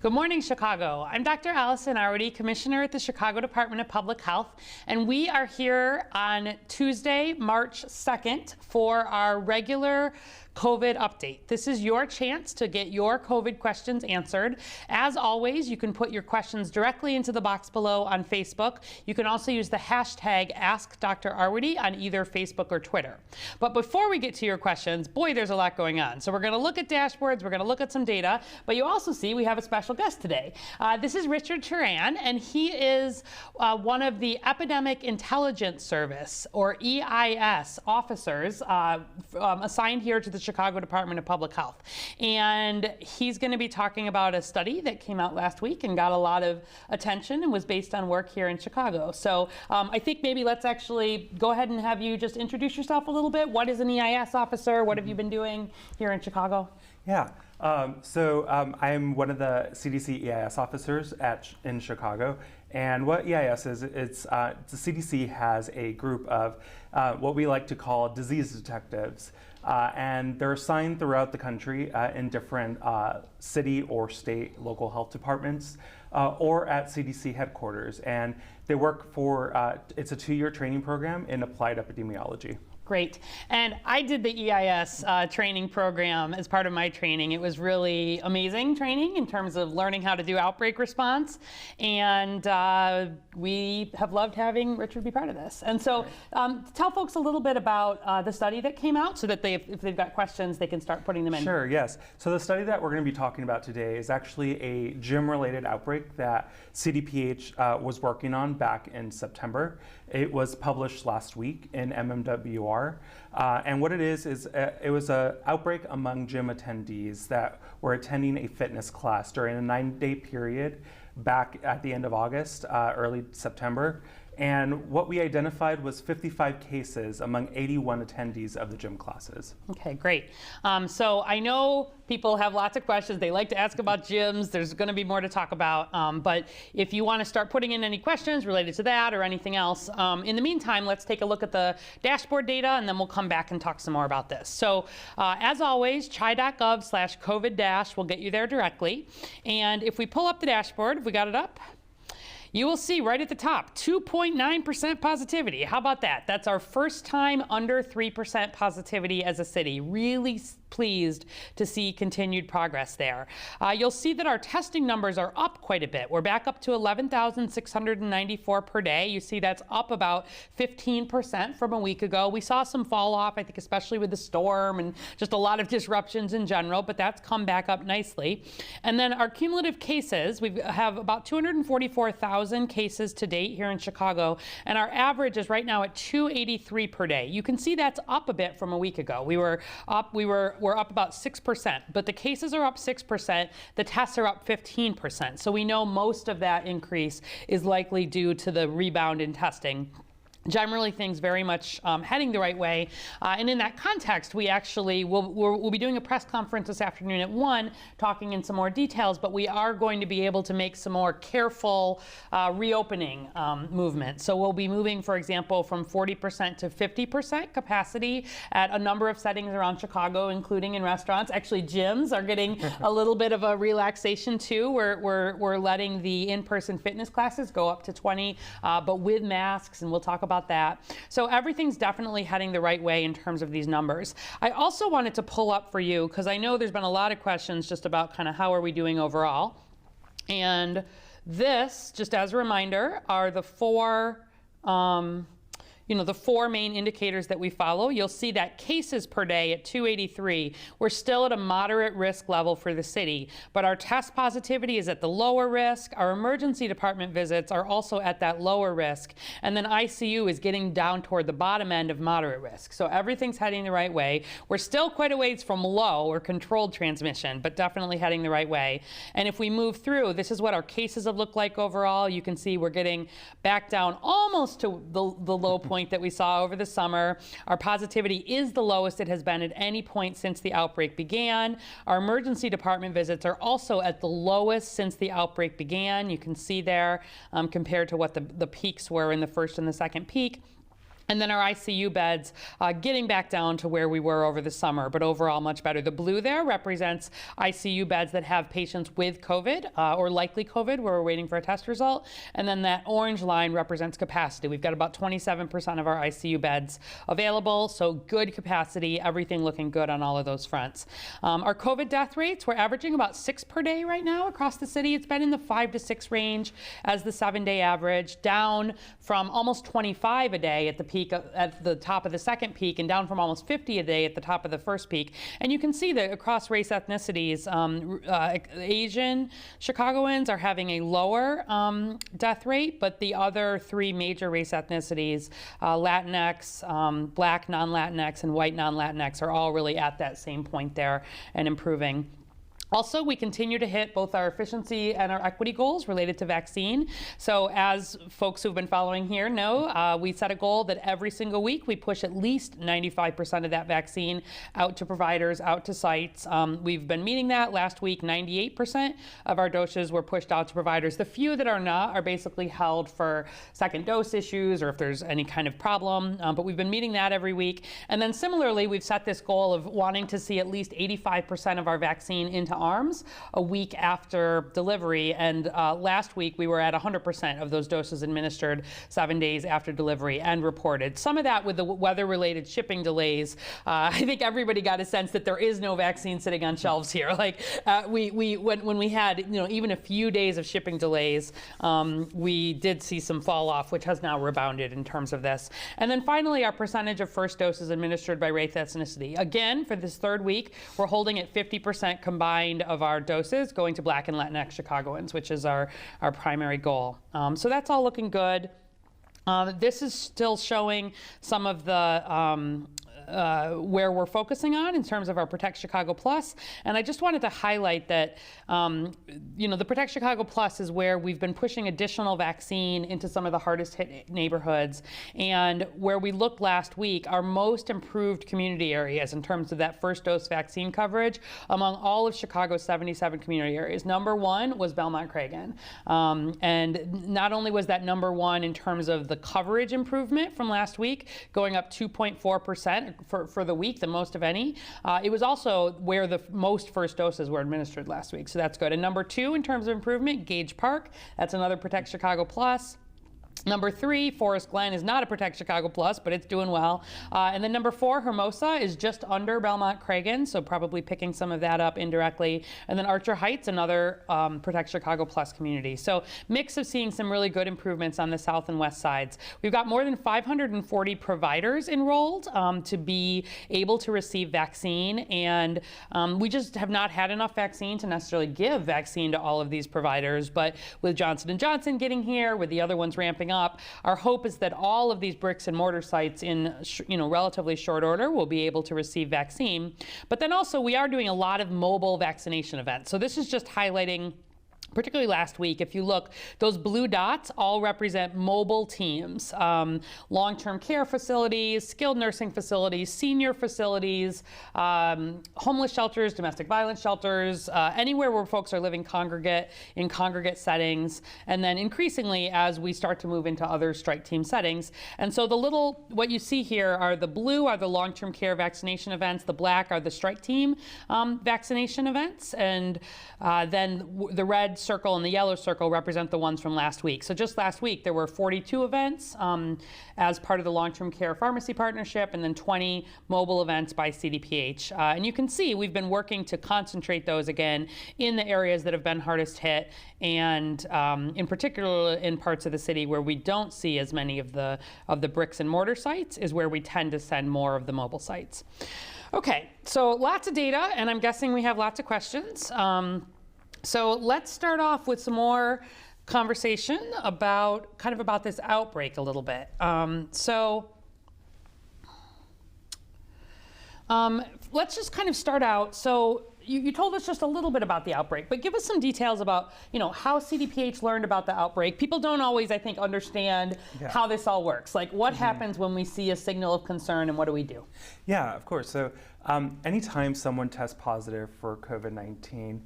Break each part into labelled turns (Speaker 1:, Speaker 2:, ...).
Speaker 1: Good morning, Chicago. I'm Dr. Allison Already, Commissioner at the Chicago Department of Public Health, and we are here on Tuesday, March 2nd for our regular COVID update. This is your chance to get your COVID questions answered. As always, you can put your questions directly into the box below on Facebook. You can also use the hashtag AskDrArwady on either Facebook or Twitter. But before we get to your questions, boy, there's a lot going on. So we're going to look at dashboards, we're going to look at some data, but you also see we have a special guest today. This is Richard Turan, and he is one of the Epidemic Intelligence Service, or EIS, officers assigned here to the Chicago Department of Public Health. And he's going to be talking about a study that came out last week and got a lot of attention and was based on work here in Chicago. So I think maybe let's actually go ahead and have you just introduce yourself a little bit. What is an EIS officer? What have you been doing here in Chicago?
Speaker 2: Yeah, I'm one of the CDC EIS officers in Chicago. And what EIS is, the CDC has a group of what we like to call disease detectives. And they're assigned throughout the country in different city or state local health departments or at CDC headquarters. And they work for, it's a 2-year training program in applied epidemiology.
Speaker 1: Great. And I did the EIS training program as part of my training. It was really amazing training in terms of learning how to do outbreak response. And we have loved having Richard be part of this. And so tell folks a little bit about the study that came out so that if they've got questions, they can start putting them in.
Speaker 2: Sure, yes. So the study that we're going to be talking about today is actually a gym-related outbreak that cdph was working on back in September. It was published last week in MMWR. And what it is it was an outbreak among gym attendees that were attending a fitness class during a 9-day period back at the end of August, early September. And what we identified was 55 cases among 81 attendees of the gym classes.
Speaker 1: Okay, great. So I know people have lots of questions. They like to ask about gyms. There's going to be more to talk about. But if you want to start putting in any questions related to that or anything else, in the meantime, let's take a look at the dashboard data, and then we'll come back and talk some more about this. So as always, chi.gov/COVID- will get you there directly. And if we pull up the dashboard, if we got it up, you will see right at the top, 2.9% positivity. How about that? That's our first time under 3% positivity as a city. Really pleased to see continued progress there. You'll see that our testing numbers are up quite a bit. We're back up to 11,694 per day. You see that's up about 15% from a week ago. We saw some fall off, I think especially with the storm and just a lot of disruptions in general, but that's come back up nicely. And then our cumulative cases, we have about 244,000 cases to date here in Chicago, and our average is right now at 283 per day. You can see that's up a bit from a week ago. We're up about 6%, but the cases are up 6%, the tests are up 15%. So we know most of that increase is likely due to the rebound in testing. Generally, things very much heading the right way. And in that context, we actually we'll be doing a press conference this afternoon at 1, talking in some more details, but we are going to be able to make some more careful reopening movement. So we'll be moving, for example, from 40% to 50% capacity at a number of settings around Chicago, including in restaurants. Actually, gyms are getting a little bit of a relaxation too. We're letting the in-person fitness classes go up to 20, but with masks, and we'll talk about that. So everything's definitely heading the right way in terms of these numbers. I also wanted to pull up for you, because I know there's been a lot of questions just about kind of how are we doing overall. And this, just as a reminder, are the four the 4 main indicators that we follow. You'll see that cases per day at 283, we're still at a moderate risk level for the city, but our test positivity is at the lower risk. Our emergency department visits are also at that lower risk. And then ICU is getting down toward the bottom end of moderate risk. So everything's heading the right way. We're still quite a ways from low or controlled transmission, but definitely heading the right way. And if we move through, this is what our cases have looked like overall. You can see we're getting back down almost to the low point that we saw over the summer. Our positivity is the lowest it has been at any point since the outbreak began. Our emergency department visits are also at the lowest since the outbreak began. You can see there compared to what the peaks were in the first and the second peak. And then our ICU beds getting back down to where we were over the summer, but overall much better. The blue there represents ICU beds that have patients with COVID or likely COVID where we're waiting for a test result. And then that orange line represents capacity. We've got about 27% of our ICU beds available, so good capacity, everything looking good on all of those fronts. Our COVID death rates, we're averaging about 6 per day right now across the city. It's been in the 5 to 6 range as the 7-day average, down from almost 25 a day at the peak at the top of the second peak, and down from almost 50 a day at the top of the first peak. And you can see that across race ethnicities, Asian Chicagoans are having a lower death rate, but the other 3 major race ethnicities, Latinx, Black non-Latinx, and white non-Latinx, are all really at that same point there and improving. Also, we continue to hit both our efficiency and our equity goals related to vaccine. So as folks who've been following here know, we set a goal that every single week we push at least 95% of that vaccine out to providers, out to sites. We've been meeting that. Last week, 98% of our doses were pushed out to providers. The few that are not are basically held for second dose issues or if there's any kind of problem, but we've been meeting that every week. And then similarly, we've set this goal of wanting to see at least 85% of our vaccine into arms a week after delivery, and last week we were at 100% of those doses administered 7 days after delivery and reported. Some of that with the weather-related shipping delays. I think everybody got a sense that there is no vaccine sitting on shelves here. Like when we had even a few days of shipping delays, we did see some fall off, which has now rebounded in terms of this. And then finally, our percentage of first doses administered by race ethnicity. Again, for this 3rd week, we're holding at 50% combined of our doses going to Black and Latinx Chicagoans, which is our primary goal. So that's all looking good. This is still showing some of the where we're focusing on in terms of our Protect Chicago Plus. And I just wanted to highlight that, the Protect Chicago Plus is where we've been pushing additional vaccine into some of the hardest hit neighborhoods. And where we looked last week, our most improved community areas in terms of that first dose vaccine coverage among all of Chicago's 77 community areas. Number 1 was Belmont-Cragin. And not only was that number 1 in terms of the coverage improvement from last week, going up 2.4%, for the week, the most of any. It was also where the most first doses were administered last week, so that's good. And number 2 in terms of improvement, Gage Park. That's another Protect Chicago Plus. Number 3, Forest Glen is not a Protect Chicago Plus, but it's doing well. And then number 4, Hermosa is just under Belmont-Cragin, so probably picking some of that up indirectly. And then Archer Heights, another Protect Chicago Plus community. So mix of seeing some really good improvements on the south and west sides. We've got more than 540 providers enrolled to be able to receive vaccine, and we just have not had enough vaccine to necessarily give vaccine to all of these providers. But with Johnson & Johnson getting here, with the other ones ramping up, our hope is that all of these bricks and mortar sites in relatively short order will be able to receive vaccine. But then also we are doing a lot of mobile vaccination events. So this is just highlighting, particularly last week, if you look, those blue dots all represent mobile teams, long-term care facilities, skilled nursing facilities, senior facilities, homeless shelters, domestic violence shelters, anywhere where folks are living in congregate settings, and then increasingly as we start to move into other strike team settings. And so what you see here are the blue are the long-term care vaccination events, the black are the strike team vaccination events, and then the red circle and the yellow circle represent the ones from last week. So just last week, there were 42 events as part of the long-term care pharmacy partnership, and then 20 mobile events by CDPH. And you can see we've been working to concentrate those again in the areas that have been hardest hit, and in particular in parts of the city where we don't see as many of the bricks and mortar sites is where we tend to send more of the mobile sites. Okay, so lots of data, and I'm guessing we have lots of questions. So let's start off with some more conversation about this outbreak a little bit. Let's just kind of start out. So you told us just a little bit about the outbreak, but give us some details about how CDPH learned about the outbreak. People don't always, I think, understand how this all works. Like what happens when we see a signal of concern, and what do we do?
Speaker 2: Yeah, of course. So anytime someone tests positive for COVID-19,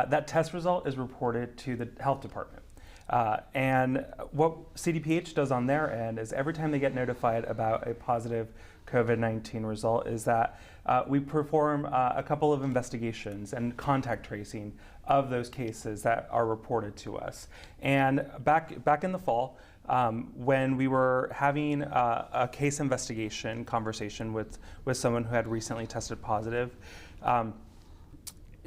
Speaker 2: that test result is reported to the health department. And what cdph does on their end is every time they get notified about a positive COVID-19 result is that we perform a couple of investigations and contact tracing of those cases that are reported to us. And back in the fall, when we were having a case investigation conversation with someone who had recently tested positive,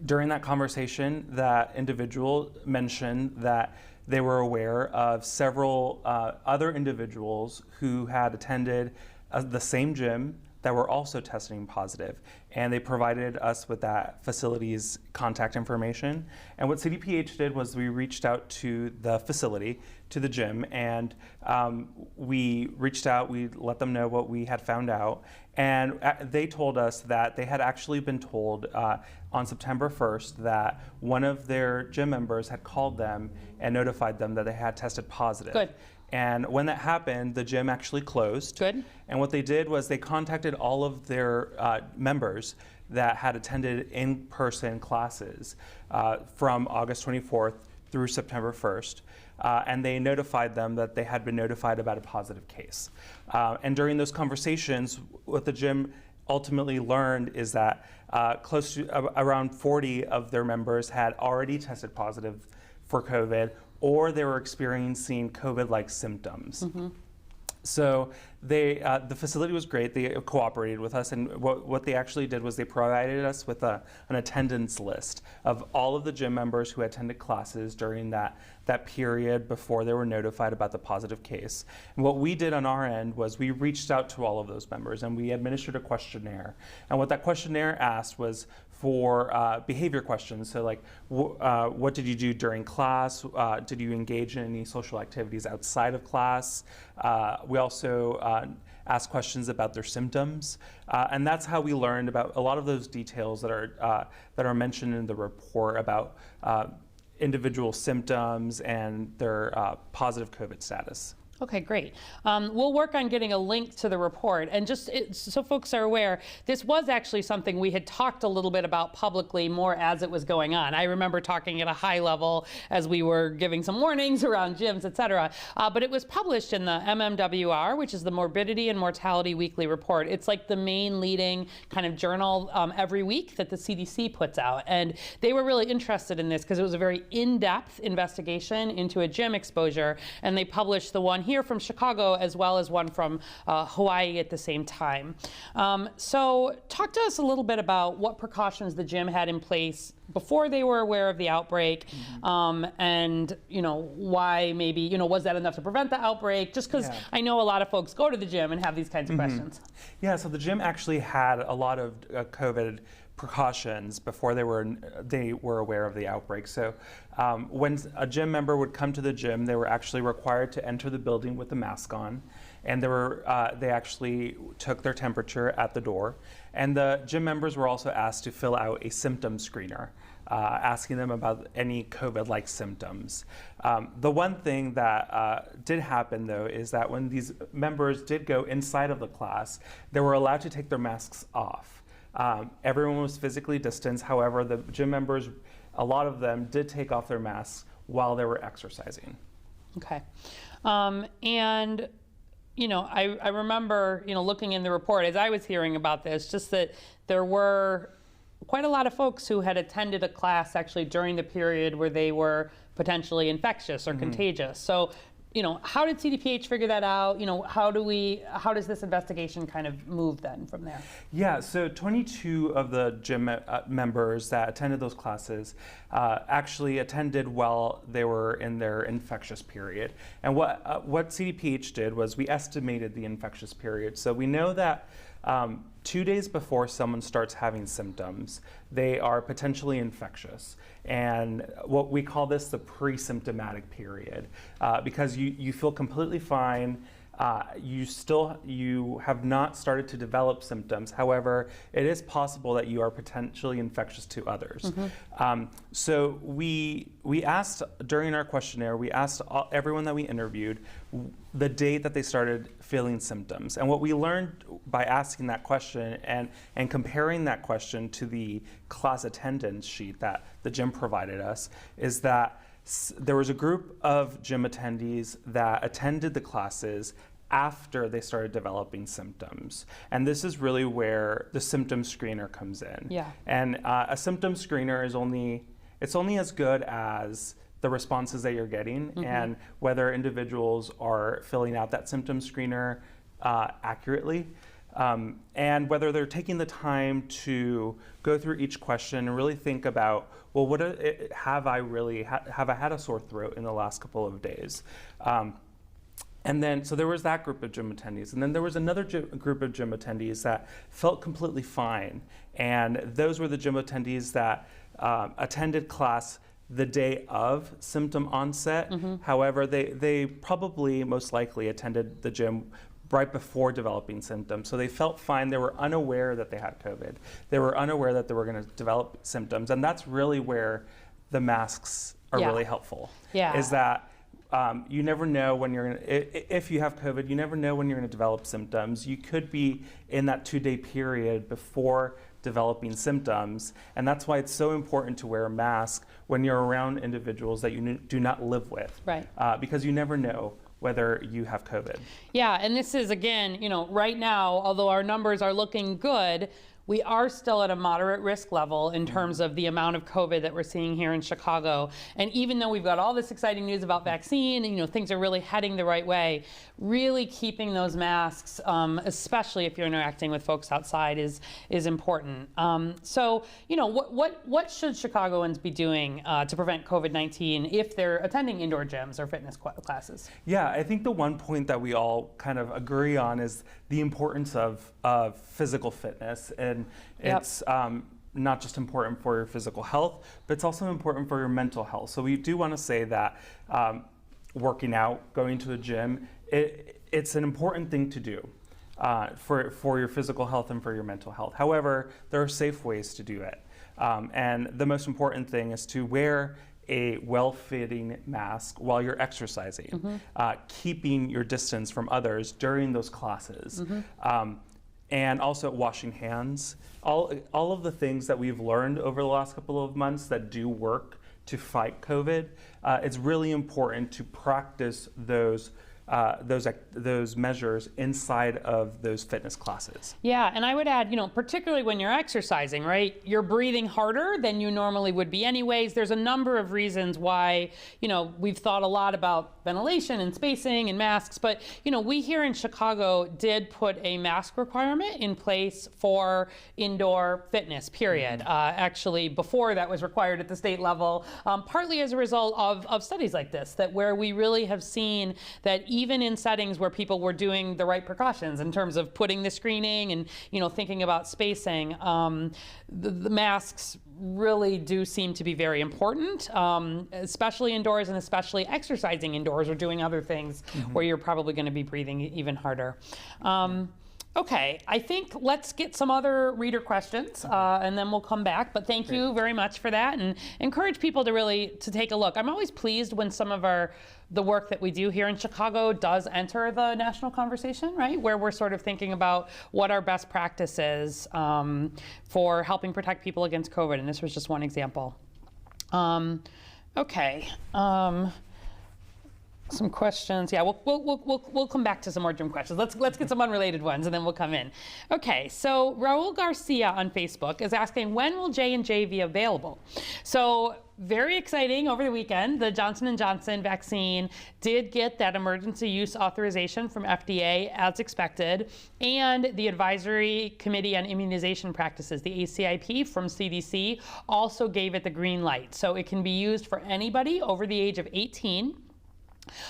Speaker 2: during that conversation, that individual mentioned that they were aware of several other individuals who had attended the same gym that were also testing positive, and they provided us with that facility's contact information. And what cdph did was we reached out to the facility, to the gym, and we let them know what we had found out, and they told us that they had actually been told on September 1st that one of their gym members had called them and notified them that they had tested positive.
Speaker 1: Good.
Speaker 2: And when that happened, the gym actually closed.
Speaker 1: Good.
Speaker 2: And what they did was they contacted all of their members that had attended in-person classes from August 24th through September 1st. And they notified them that they had been notified about a positive case. And during those conversations, what the gym ultimately learned is that close to around 40 of their members had already tested positive for COVID, or they were experiencing COVID-like symptoms.
Speaker 1: Mm-hmm.
Speaker 2: So the facility was great. They cooperated with us, and what they actually did was they provided us with an attendance list of all of the gym members who attended classes during that period before they were notified about the positive case. And what we did on our end was we reached out to all of those members and we administered a questionnaire. And what that questionnaire asked was for behavior questions. So like, what did you do during class? Did you engage in any social activities outside of class? We also asked questions about their symptoms. And that's how we learned about a lot of those details that are mentioned in the report about individual symptoms and their positive COVID status.
Speaker 1: Okay, great. We'll work on getting a link to the report. And just so folks are aware, this was actually something we had talked a little bit about publicly more as it was going on. I remember talking at a high level as we were giving some warnings around gyms, et cetera. But it was published in the MMWR, which is the Morbidity and Mortality Weekly Report. It's like the main leading kind of journal every week that the CDC puts out. And they were really interested in this because it was a very in-depth investigation into a gym exposure. And they published the one here from Chicago as well as one from Hawaii at the same time. So talk to us a little bit about what precautions the gym had in place before they were aware of the outbreak, and why maybe, was that enough to prevent the outbreak? Just because I know a lot of folks go to the gym and have these kinds of questions.
Speaker 2: Yeah, so the gym actually had a lot of COVID precautions before they were aware of the outbreak. So when a gym member would come to the gym, they were actually required to enter the building with a mask on, and they actually took their temperature at the door. And the gym members were also asked to fill out a symptom screener, asking them about any COVID-like symptoms. The one thing that did happen, though, is that when these members did go inside of the class, they were allowed to take their masks off. Everyone was physically distanced. However, the gym members, a lot of them did take off their masks while they were exercising.
Speaker 1: Okay. And, I remember, looking in the report as I was hearing about this, just that there were quite a lot of folks who had attended a class actually during the period where they were potentially infectious or contagious. So, how did cdph figure that out? How does this investigation kind of move then from there?
Speaker 2: Yeah, so 22 of the gym members that attended those classes actually attended while they were in their infectious period. And what cdph did was we estimated the infectious period. So we know that 2 days before someone starts having symptoms, they are potentially infectious. And what we call this the pre-symptomatic period, because you feel completely fine. You have not started to develop symptoms. However, it is possible that you are potentially infectious to others. So we asked during our questionnaire, we asked everyone that we interviewed the date that they started feeling symptoms. And what we learned by asking that question and comparing that question to the class attendance sheet that the gym provided us is that there was a group of gym attendees that attended the classes after they started developing symptoms. And this is really where the symptom screener comes in.
Speaker 1: Yeah.
Speaker 2: And a symptom screener is only as good as the responses that you're getting and whether individuals are filling out that symptom screener accurately. And whether they're taking the time to go through each question and really think about, well, have I had a sore throat in the last couple of days? And then, so there was that group of gym attendees. And then there was another group of gym attendees that felt completely fine. And those were the gym attendees that attended class the day of symptom onset. However, they probably most likely attended the gym right before developing symptoms. So they felt fine. They were unaware that they had COVID. They were unaware that they were going to develop symptoms. And that's really where the masks are really helpful. Is that you never know when you're going to, if you have COVID, you never know when you're going to develop symptoms. You could be in that 2-day period before developing symptoms. And that's why it's so important to wear a mask when you're around individuals that you do not live with.
Speaker 1: Right.
Speaker 2: Because you never know whether you have COVID.
Speaker 1: Yeah, and this is, again, right now, although our numbers are looking good, we are still at a moderate risk level in terms of the amount of COVID that we're seeing here in Chicago. And even though we've got all this exciting news about vaccine and things are really heading the right way, really keeping those masks, especially if you're interacting with folks outside, is important. So, what should Chicagoans be doing to prevent COVID-19 if they're attending indoor gyms or fitness classes?
Speaker 2: Yeah, I think the one point that we all kind of agree on is the importance of physical fitness. And it's not just important for your physical health, but it's also important for your mental health. So we do want to say that working out, going to the gym, it's an important thing to do for your physical health and for your mental health. However, there are safe ways to do it. And the most important thing is to wear a well-fitting mask while you're exercising, keeping your distance from others during those classes. And also washing hands. All of the things that we've learned over the last couple of months that do work to fight COVID, it's really important to practice those measures inside of those fitness classes.
Speaker 1: Yeah, and I would add, particularly when you're exercising, right? You're breathing harder than you normally would be anyways. There's a number of reasons why, we've thought a lot about ventilation and spacing and masks, but, we here in Chicago did put a mask requirement in place for indoor fitness, period. Actually, before that was required at the state level, partly as a result of studies like this, that where we really have seen that even in settings where people were doing the right precautions in terms of putting the screening and thinking about spacing, the masks really do seem to be very important, especially indoors and especially exercising indoors or doing other things where you're probably going to be breathing even harder. Okay, I think let's get some other reader questions and then we'll come back. But thank you very much for that, and encourage people to take a look. I'm always pleased when some of the work that we do here in Chicago does enter the national conversation, right? Where we're sort of thinking about what our best practice is for helping protect people against COVID. And this was just one example. Okay. Some questions. Yeah, we'll come back to some more gym questions. Let's get some unrelated ones, and then we'll come in. Okay, so Raul Garcia on Facebook is asking, when will J&J be available? So very exciting, over the weekend, the Johnson & Johnson vaccine did get that emergency use authorization from FDA as expected, and the Advisory Committee on Immunization Practices, the ACIP from CDC, also gave it the green light. So it can be used for anybody over the age of 18.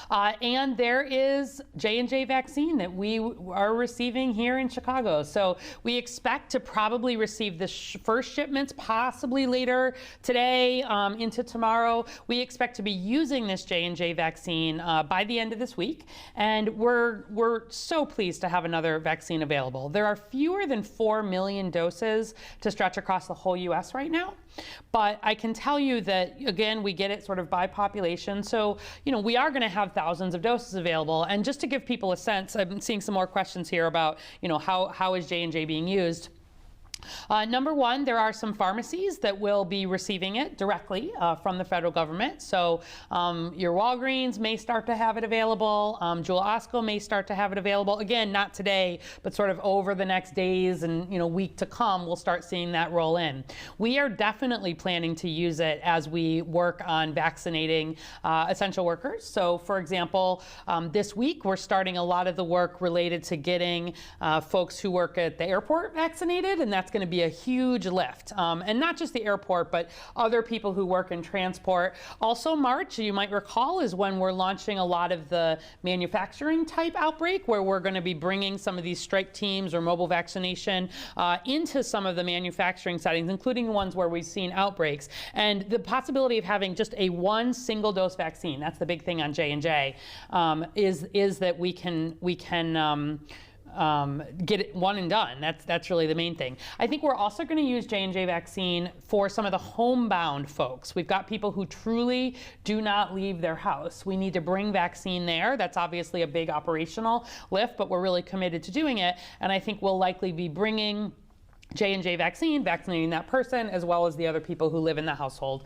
Speaker 1: And there is J&J vaccine that we are receiving here in Chicago. So we expect to probably receive the first shipments possibly later today into tomorrow. We expect to be using this J&J vaccine by the end of this week. And we're so pleased to have another vaccine available. There are fewer than 4 million doses to stretch across the whole U.S. right now. But I can tell you that, again, we get it sort of by population. So, we are going to have thousands of doses available. And just to give people a sense, I'm seeing some more questions here about, how is J&J being used. Number one, there are some pharmacies that will be receiving it directly from the federal government. So your Walgreens may start to have it available. Jewel Osco may start to have it available. Again, not today, but sort of over the next days and week to come, we'll start seeing that roll in. We are definitely planning to use it as we work on vaccinating essential workers. So for example, this week we're starting a lot of the work related to getting folks who work at the airport vaccinated, and that's going to be a huge lift. And not just the airport, but other people who work in transport. Also March, you might recall, is when we're launching a lot of the manufacturing type outbreak, where we're going to be bringing some of these strike teams or mobile vaccination into some of the manufacturing settings, including ones where we've seen outbreaks. And the possibility of having just a one single dose vaccine, that's the big thing on J&J, is that we can get it one and done. That's really the main thing. I think we're also going to use J&J vaccine for some of the homebound folks. We've got people who truly do not leave their house. We need to bring vaccine there. That's obviously a big operational lift, but we're really committed to doing it. And I think we'll likely be bringing J&J vaccine, vaccinating that person, as well as the other people who live in the household,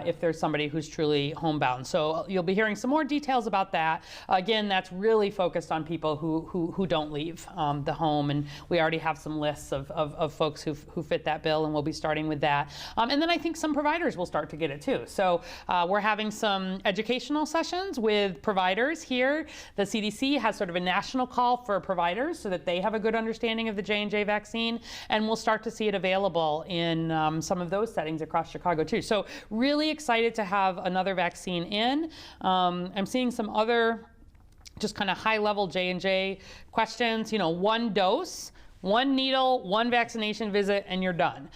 Speaker 1: if there's somebody who's truly homebound. So you'll be hearing some more details about that. Again, that's really focused on people who don't leave the home, and we already have some lists of folks who fit that bill, and we'll be starting with that. And then I think some providers will start to get it too. So we're having some educational sessions with providers here. The CDC has sort of a national call for providers so that they have a good understanding of the J&J vaccine, and we'll start to see it available in some of those settings across Chicago too. So really excited to have another vaccine in. I'm seeing some other just kind of high level J&J questions, one dose, one needle, one vaccination visit, and you're done.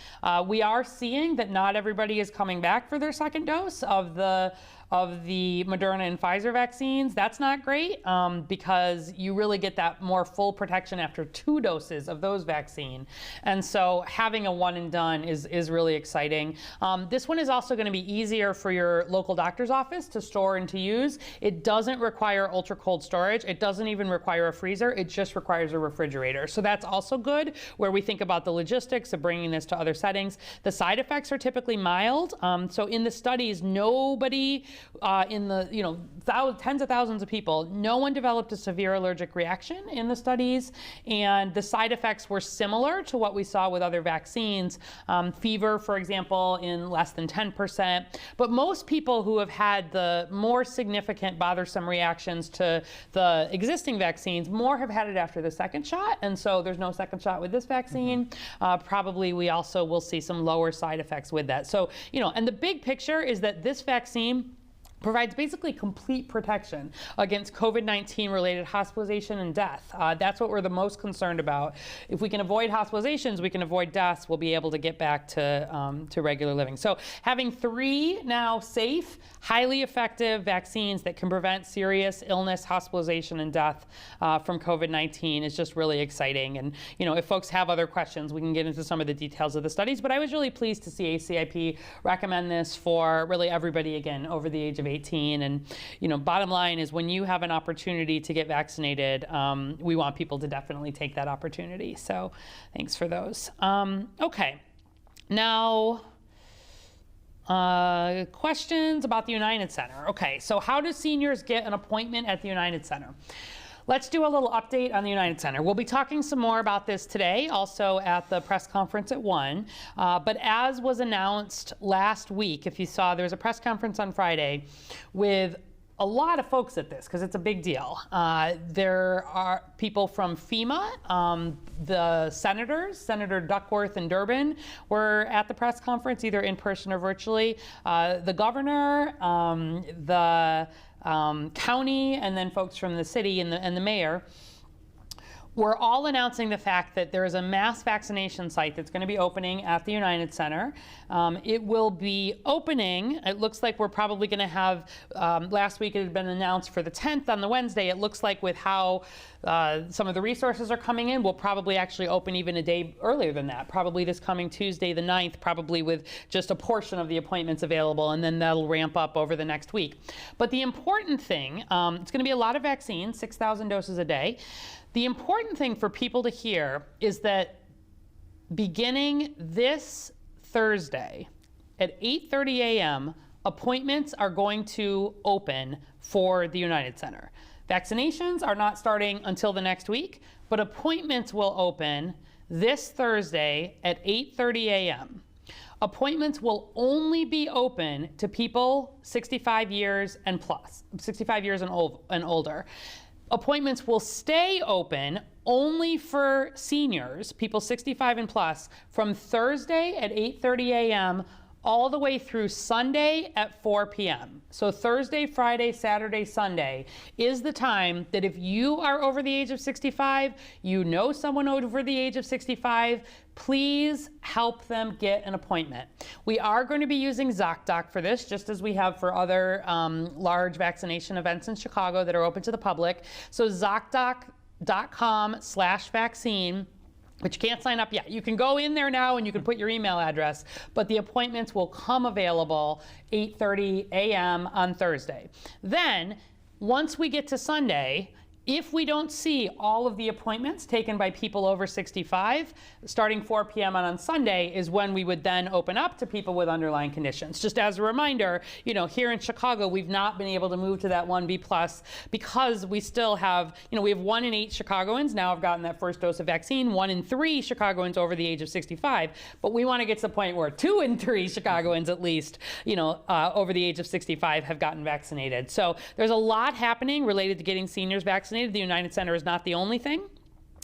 Speaker 1: We are seeing that not everybody is coming back for their second dose of the Moderna and Pfizer vaccines. That's not great because you really get that more full protection after 2 doses of those vaccine. And so having a one and done is really exciting. This one is also going to be easier for your local doctor's office to store and to use. It doesn't require ultra cold storage. It doesn't even require a freezer. It just requires a refrigerator. So that's also good where we think about the logistics of bringing this to other settings. The side effects are typically mild. So in the studies, nobody in the tens of thousands of people, no one developed a severe allergic reaction in the studies, and the side effects were similar to what we saw with other vaccines. Fever, for example, in less than 10%. But most people who have had the more significant bothersome reactions to the existing vaccines, more have had it after the second shot, and so there's no second shot with this vaccine. Probably we also will see some lower side effects with that. So, and the big picture is that this vaccine provides basically complete protection against COVID-19 related hospitalization and death. That's what we're the most concerned about. If we can avoid hospitalizations, we can avoid deaths, we'll be able to get back to regular living. So having 3 now safe, highly effective vaccines that can prevent serious illness, hospitalization, and death from COVID-19 is just really exciting. And if folks have other questions, we can get into some of the details of the studies. But I was really pleased to see ACIP recommend this for really everybody, again, over the age of 18. And bottom line is, when you have an opportunity to get vaccinated, we want people to definitely take that opportunity. So thanks for those. Okay, now questions about the United Center. Okay, so how do seniors get an appointment at the United Center? Let's do a little update on the United Center. We'll be talking some more about this today, also at the press conference at 1. But as was announced last week, if you saw, there was a press conference on Friday with a lot of folks at this, because it's a big deal. There are people from FEMA, the senators, Senator Duckworth and Durbin, were at the press conference, either in person or virtually. The governor, the county, and then folks from the city and the mayor were all announcing the fact that there is a mass vaccination site that's going to be opening at the United Center. It will be opening, it looks like we're probably going to have, last week it had been announced for the 10th on the Wednesday. It looks like with how some of the resources are coming in, we'll probably actually open even a day earlier than that, probably this coming Tuesday the 9th, probably with just a portion of the appointments available, and then that'll ramp up over the next week. But the important thing, it's going to be a lot of vaccines, 6,000 doses a day. The important thing for people to hear is that beginning this Thursday at 8:30 a.m., appointments are going to open for the United Center. Vaccinations are not starting until the next week, but appointments will open this Thursday at 8:30 a.m. Appointments will only be open to people 65 years and plus, 65 years and older. Appointments will stay open only for seniors, people 65 and plus, from Thursday at 8:30 a.m. all the way through Sunday at 4 p.m. So Thursday, Friday, Saturday, Sunday is the time that if you are over the age of 65, you know someone over the age of 65, please help them get an appointment. We are going to be using ZocDoc for this, just as we have for other large vaccination events in Chicago that are open to the public. So ZocDoc.com/vaccine. But you can't sign up yet. You can go in there now and you can put your email address, but the appointments will come available 8:30 a.m. on Thursday. Then, once we get to Sunday, if we don't see all of the appointments taken by people over 65, starting 4 p.m. on Sunday is when we would then open up to people with underlying conditions. Just as a reminder, here in Chicago, we've not been able to move to that 1B plus because we still have, we have 1 in 8 Chicagoans now have gotten that first dose of vaccine, 1 in 3 Chicagoans over the age of 65, but we want to get to the point where 2 in 3 Chicagoans at least, over the age of 65 have gotten vaccinated. So there's a lot happening related to getting seniors vaccinated. The United Center is not the only thing.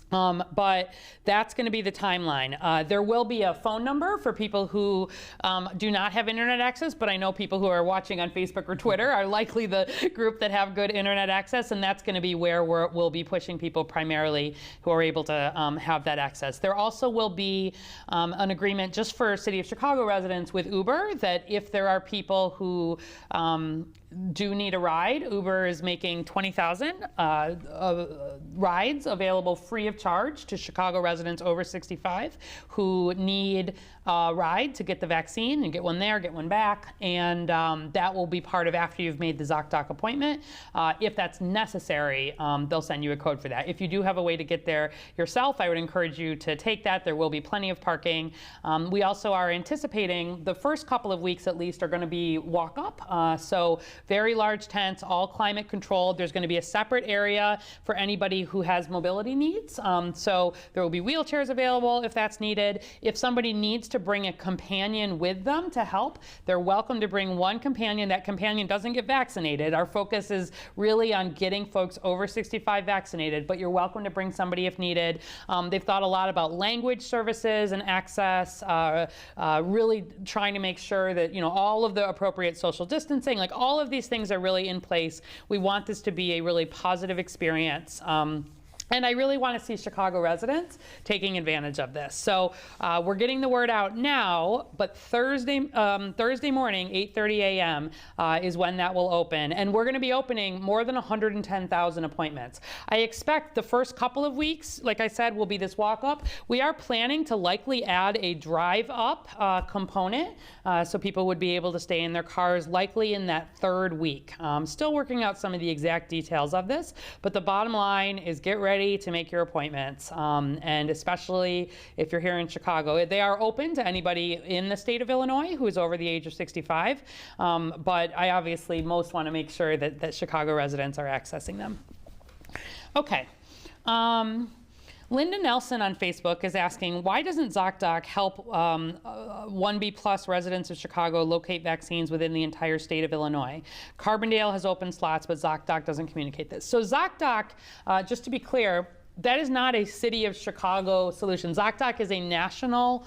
Speaker 1: But that's going to be the timeline. There will be a phone number for people who do not have internet access, but I know people who are watching on Facebook or Twitter are likely the group that have good internet access, and that's going to be where we'll be pushing people primarily who are able to have that access. There also will be an agreement just for City of Chicago residents with Uber that if there are people who do need a ride, Uber is making 20,000 rides available free of charge to Chicago residents over 65 who need a ride to get the vaccine and get one there, get one back, and that will be part of after you've made the ZocDoc appointment. If that's necessary, they'll send you a code for that. If you do have a way to get there yourself, I would encourage you to take that. There will be plenty of parking. We also are anticipating the first couple of weeks at least are going to be walk-up. So very large tents, all climate controlled. There's going to be a separate area for anybody who has mobility needs. So there will be wheelchairs available if that's needed. If somebody needs to bring a companion with them to help, they're welcome to bring one companion. That companion doesn't get vaccinated. Our focus is really on getting folks over 65 vaccinated, but you're welcome to bring somebody if needed. They've thought a lot about language services and access, really trying to make sure that all of the appropriate social distancing, like all of these things are really in place. We want this to be a really positive experience. And I really want to see Chicago residents taking advantage of this. So we're getting the word out now, but Thursday morning, 8:30 a.m. Is when that will open. And we're going to be opening more than 110,000 appointments. I expect the first couple of weeks, like I said, will be this walk-up. We are planning to likely add a drive-up component so people would be able to stay in their cars likely in that third week. Still working out some of the exact details of this, but the bottom line is get ready to make your appointments, and especially if you're here in Chicago. They are open to anybody in the state of Illinois who is over the age of 65, but I obviously most want to make sure that Chicago residents are accessing them. Okay. Linda Nelson on Facebook is asking, why doesn't ZocDoc help 1B plus residents of Chicago locate vaccines within the entire state of Illinois? Carbondale has open slots, but ZocDoc doesn't communicate this. So ZocDoc, just to be clear, that is not a City of Chicago solution. ZocDoc is a national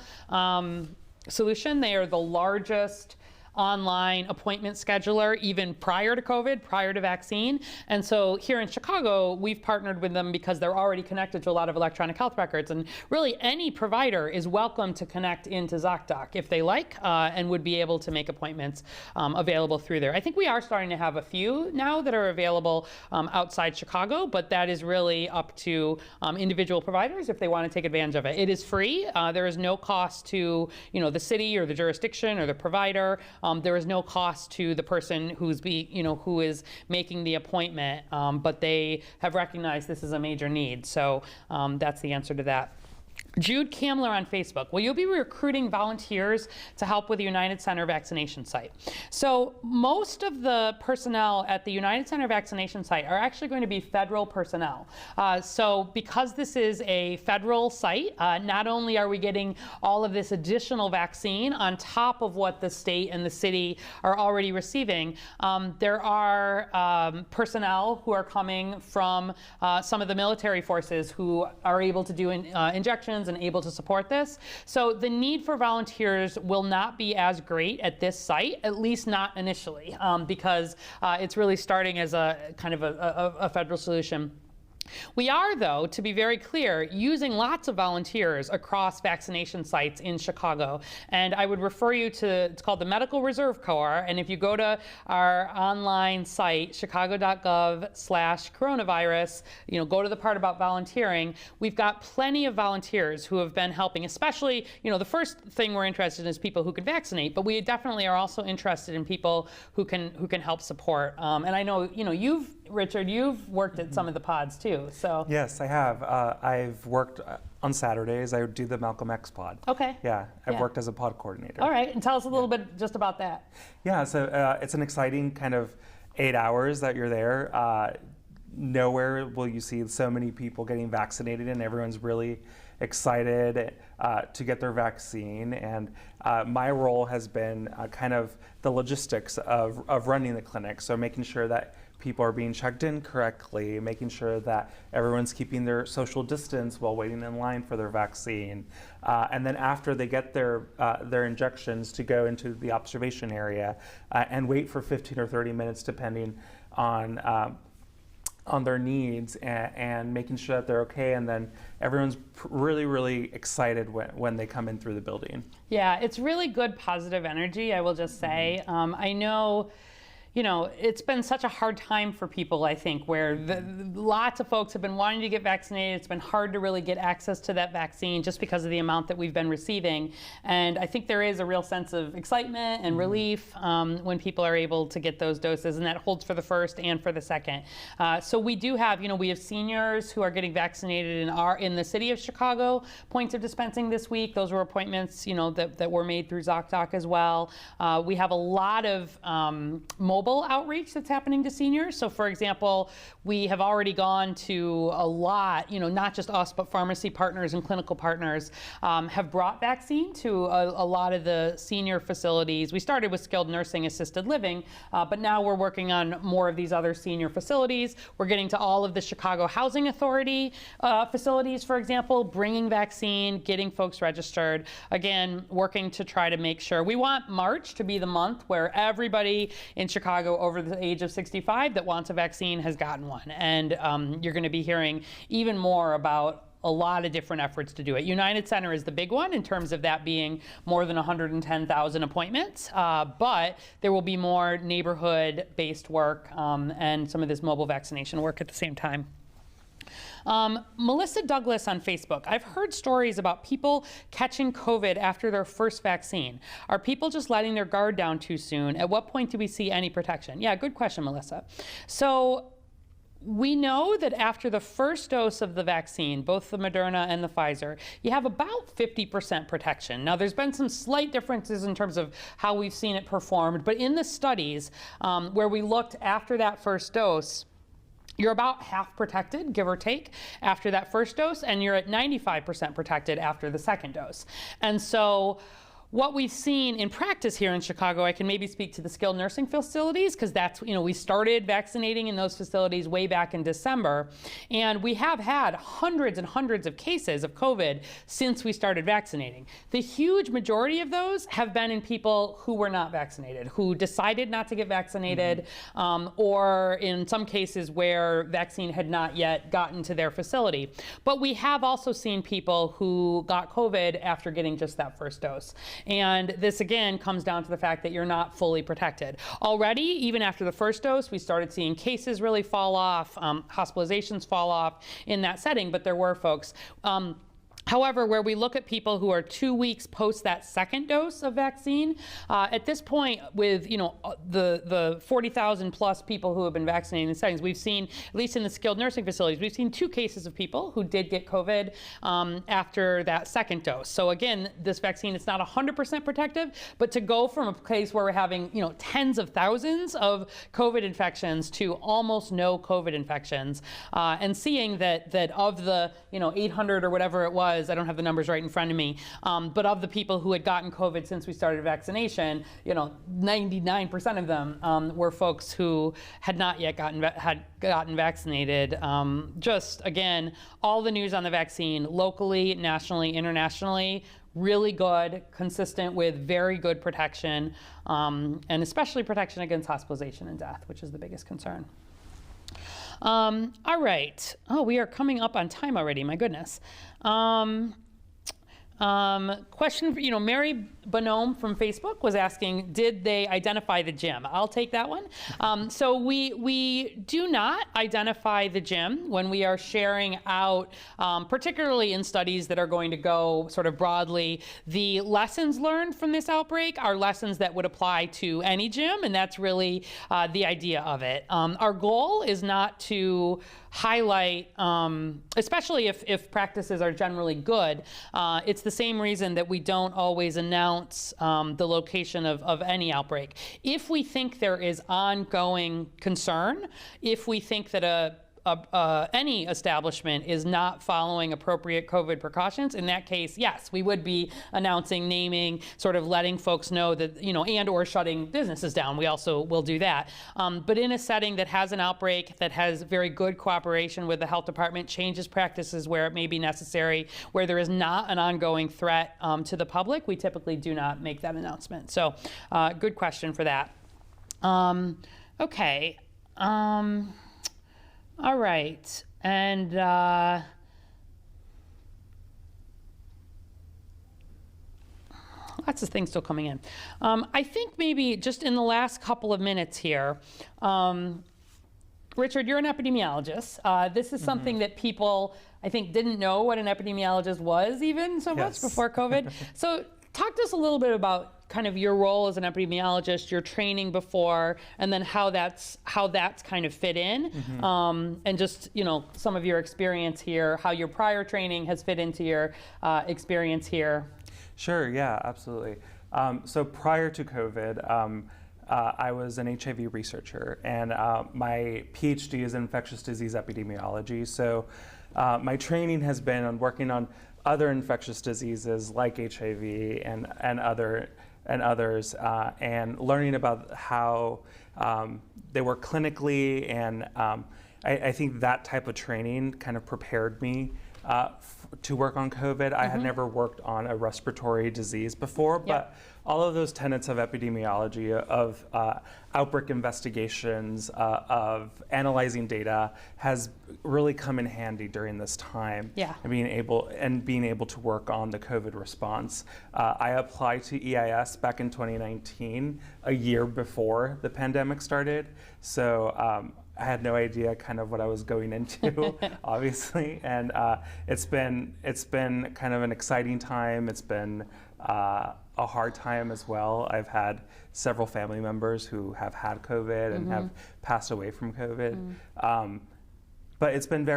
Speaker 1: solution. They are the largest online appointment scheduler even prior to COVID, prior to vaccine. And so here in Chicago, we've partnered with them because they're already connected to a lot of electronic health records. And really any provider is welcome to connect into ZocDoc if they like, and would be able to make appointments available through there. I think we are starting to have a few now that are available outside Chicago, but that is really up to individual providers if they want to take advantage of it. It is free. There is no cost to the city or the jurisdiction or the provider. There is no cost to the person who is making the appointment, but they have recognized this is a major need. So that's the answer to that. Jude Kamler on Facebook. Will you be recruiting volunteers to help with the United Center vaccination site? So most of the personnel at the United Center vaccination site are actually going to be federal personnel. So because this is a federal site, not only are we getting all of this additional vaccine on top of what the state and the city are already receiving, there are personnel who are coming from some of the military forces who are able to do injections and able to support this. So the need for volunteers will not be as great at this site, at least not initially, because it's really starting as a kind of a federal solution. We are, though, to be very clear, using lots of volunteers across vaccination sites in Chicago. And I would refer you to, it's called the Medical Reserve Corps. And if you go to our online site, chicago.gov/coronavirus, go to the part about volunteering, we've got plenty of volunteers who have been helping, especially, the first thing we're interested in is people who can vaccinate, but we definitely are also interested in people who can help support. And I know, Richard, you've worked at some of the pods too. So
Speaker 2: yes, I have. I've worked on Saturdays. I do the Malcolm X pod.
Speaker 1: Okay.
Speaker 2: Yeah, I've worked as a pod coordinator.
Speaker 1: All right, and tell us a little bit just about that.
Speaker 2: Yeah, so it's an exciting kind of 8 hours that you're there. Nowhere will you see so many people getting vaccinated, and everyone's really excited to get their vaccine. And my role has been kind of the logistics of running the clinic, so making sure that people are being checked in correctly, making sure that everyone's keeping their social distance while waiting in line for their vaccine. And then after they get their injections, to go into the observation area and wait for 15 or 30 minutes depending on their needs, and making sure that they're okay, and then everyone's really, really excited when they come in through the building. Yeah,
Speaker 1: it's really good positive energy, I will just say. I know it's been such a hard time for people, I think, where lots of folks have been wanting to get vaccinated. It's been hard to really get access to that vaccine just because of the amount that we've been receiving. And I think there is a real sense of excitement and relief when people are able to get those doses, and that holds for the first and for the second. So we do have, we have seniors who are getting vaccinated in the city of Chicago points of dispensing this week. Those were appointments, that were made through ZocDoc as well. We have a lot of mobile outreach that's happening to seniors. So for example, we have already gone to a lot, not just us, but pharmacy partners and clinical partners have brought vaccine to a lot of the senior facilities. We started with skilled nursing assisted living, but now we're working on more of these other senior facilities. We're getting to all of the Chicago Housing Authority facilities, for example, bringing vaccine, getting folks registered. Again, working to try to make sure. We want March to be the month where everybody in Chicago over the age of 65 that wants a vaccine has gotten one. And you're going to be hearing even more about a lot of different efforts to do it. United Center is the big one in terms of that being more than 110,000 appointments, but there will be more neighborhood-based work and some of this mobile vaccination work at the same time. Melissa Douglas on Facebook. I've heard stories about people catching COVID after their first vaccine. Are people just letting their guard down too soon? At what point do we see any protection? Yeah, good question, Melissa. So we know that after the first dose of the vaccine, both the Moderna and the Pfizer, you have about 50% protection. Now, there's been some slight differences in terms of how we've seen it performed, but in the studies where we looked after that first dose, you're about half protected, give or take, after that first dose, and you're at 95% protected after the second dose. And so what we've seen in practice here in Chicago, I can maybe speak to the skilled nursing facilities, because that's, we started vaccinating in those facilities way back in December. And we have had hundreds and hundreds of cases of COVID since we started vaccinating. The huge majority of those have been in people who were not vaccinated, who decided not to get vaccinated, or in some cases where vaccine had not yet gotten to their facility. But we have also seen people who got COVID after getting just that first dose. And this, again, comes down to the fact that you're not fully protected. Already, even after the first dose, we started seeing cases really fall off, hospitalizations fall off in that setting, but there were folks. However, where we look at people who are 2 weeks post that second dose of vaccine, at this point, with the 40,000 plus people who have been vaccinated in the settings, we've seen, at least in the skilled nursing facilities, we've seen 2 cases of people who did get COVID after that second dose. So again, this vaccine is not 100% protective, but to go from a place where we're having tens of thousands of COVID infections to almost no COVID infections, and seeing that of the 800 or whatever it was. I don't have the numbers right in front of me, but of the people who had gotten COVID since we started vaccination, 99% of them were folks who had not yet gotten vaccinated. Just again, all the news on the vaccine, locally, nationally, internationally, really good, consistent with very good protection, and especially protection against hospitalization and death, which is the biggest concern. All right. Oh, we are coming up on time already. My goodness. Question for, Mary Bonhomme from Facebook was asking, did they identify the gym? I'll take that one. So we do not identify the gym when we are sharing out, particularly in studies that are going to go sort of broadly. The lessons learned from this outbreak are lessons that would apply to any gym, and that's really the idea of it. Our goal is not to highlight, especially if practices are generally good. It's the same reason that we don't always announce the location of any outbreak. If we think there is ongoing concern, if we think that any establishment is not following appropriate COVID precautions, in that case, yes, we would be announcing, naming, sort of letting folks know that, and or shutting businesses down. We also will do that. But in a setting that has an outbreak, that has very good cooperation with the health department, changes practices where it may be necessary, where there is not an ongoing threat to the public, we typically do not make that announcement. So good question for that. Okay. All right, and lots of things still coming in. I think maybe just in the last couple of minutes here, Richard, you're an epidemiologist. This is something that people, I think, didn't know what an epidemiologist was even so much before COVID. So talk to us a little bit about kind of your role as an epidemiologist, your training before, and then how that's kind of fit in, and just some of your experience here, how your prior training has fit into your experience here.
Speaker 2: Sure, yeah, absolutely. So prior to COVID, I was an HIV researcher, and my PhD is in infectious disease epidemiology. So my training has been on working on other infectious diseases like HIV and others, and learning about how they work clinically, and I think that type of training kind of prepared me to work on COVID. I had never worked on a respiratory disease before, but all of those tenets of epidemiology, of outbreak investigations, of analyzing data, has really come in handy during this time. And being able to work on the COVID response. I applied to EIS back in 2019, a year before the pandemic started. So I had no idea kind of what I was going into, obviously, and it's been kind of an exciting time. It's been a hard time as well. I've had several family members who have had COVID and have passed away from COVID. But it's been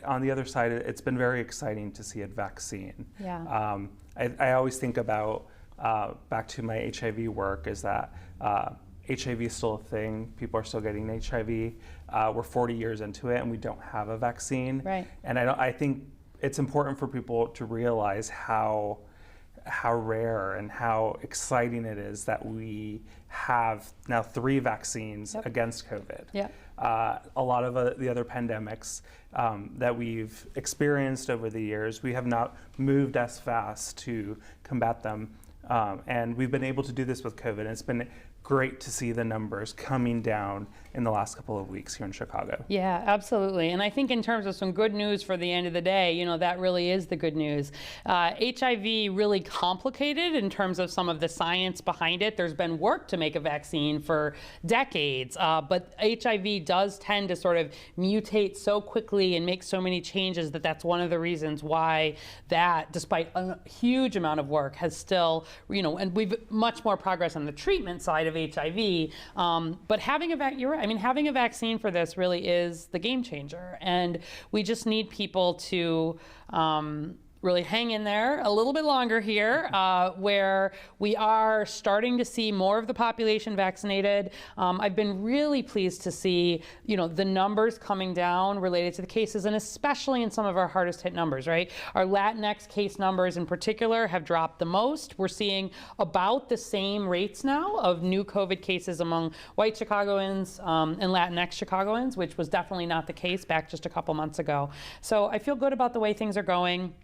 Speaker 2: on the other side, it's been very exciting to see a vaccine. I always think about, back to my HIV work, is that HIV is still a thing. People are still getting HIV. We're 40 years into it and we don't have a vaccine. And I think it's important for people to realize how rare and how exciting it is that we have now 3 vaccines against COVID. A lot of the other pandemics that we've experienced over the years, we have not moved as fast to combat them. And we've been able to do this with COVID. And it's been great to see the numbers coming down in the last couple of weeks here in Chicago.
Speaker 1: Yeah, absolutely. And I think in terms of some good news for the end of the day, you know, that really is the good news. HIV really complicated in terms of some of the science behind it. There's been work to make a vaccine for decades, but HIV does tend to sort of mutate so quickly and make so many changes that that's one of the reasons why that, despite a huge amount of work, has still, you know, and we've much more progress on the treatment side of HIV, but having having a vaccine for this really is the game changer. And we just need people to really hang in there a little bit longer here, where we are starting to see more of the population vaccinated. I've been really pleased to see, you know, the numbers coming down related to the cases, and especially in some of our hardest hit numbers, right? Our Latinx case numbers in particular have dropped the most. We're seeing about the same rates now of new COVID cases among white Chicagoans and Latinx Chicagoans, which was definitely not the case back just a couple months ago. So I feel good about the way things are going.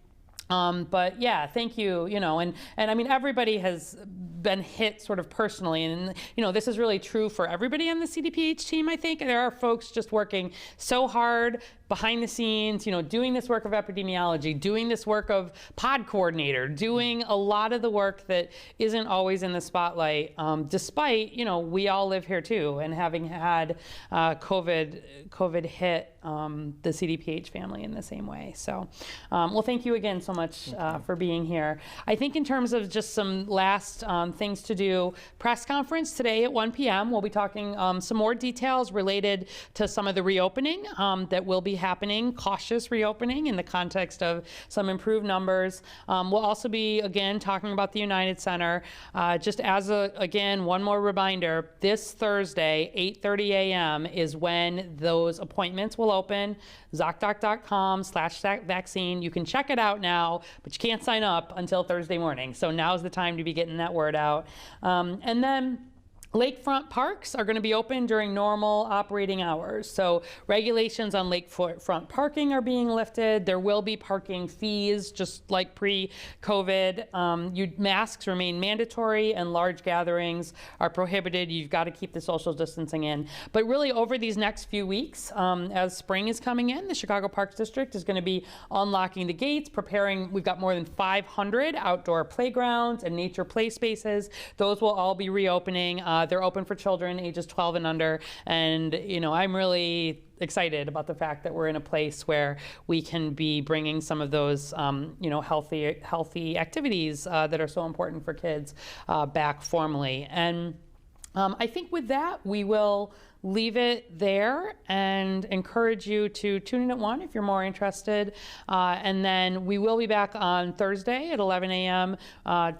Speaker 1: But yeah, thank you, you know, and I mean, everybody has been hit sort of personally, and you know, this is really true for everybody on the CDPH team. I think there are folks just working so hard behind the scenes, you know, doing this work of epidemiology, doing this work of pod coordinator, doing a lot of the work that isn't always in the spotlight, despite, you know, we all live here too, and having had COVID hit the CDPH family in the same way. So, well, thank you again so much for being here. I think in terms of just some last things to do, press conference today at 1 p.m. We'll be talking some more details related to some of the reopening that will be happening, cautious reopening in the context of some improved numbers. We'll also be, again, talking about the United Center. Just as, again, one more reminder, this Thursday, 8:30 a.m. is when those appointments will open. ZocDoc.com/vaccine. You can check it out now, but you can't sign up until Thursday morning. So now's the time to be getting that word out. And then lakefront parks are going to be open during normal operating hours. So regulations on lakefront parking are being lifted. There will be parking fees, just like pre-COVID. Masks remain mandatory, and large gatherings are prohibited. You've got to keep the social distancing in. But really, over these next few weeks, as spring is coming in, the Chicago Parks District is going to be unlocking the gates, preparing. We've got more than 500 outdoor playgrounds and nature play spaces. Those will all be reopening. They're open for children ages 12 and under, and you know, I'm really excited about the fact that we're in a place where we can be bringing some of those you know, healthy activities that are so important for kids back formally. And I think with that, we will leave it there and encourage you to tune in at 1 if you're more interested. And then we will be back on Thursday at 11 a.m.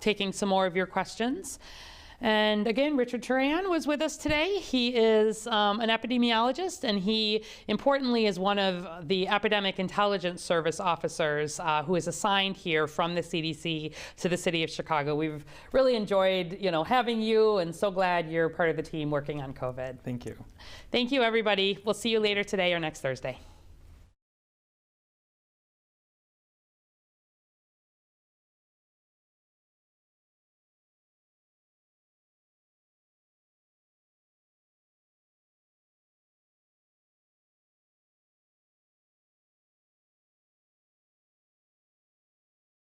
Speaker 1: Taking some more of your questions. And again, Richard Turian was with us today. He is an epidemiologist, and he, importantly, is one of the Epidemic Intelligence Service officers who is assigned here from the CDC to the city of Chicago. We've really enjoyed, you know, having you, and so glad you're part of the team working on COVID.
Speaker 2: Thank you.
Speaker 1: Thank you, everybody. We'll see you later today or next Thursday.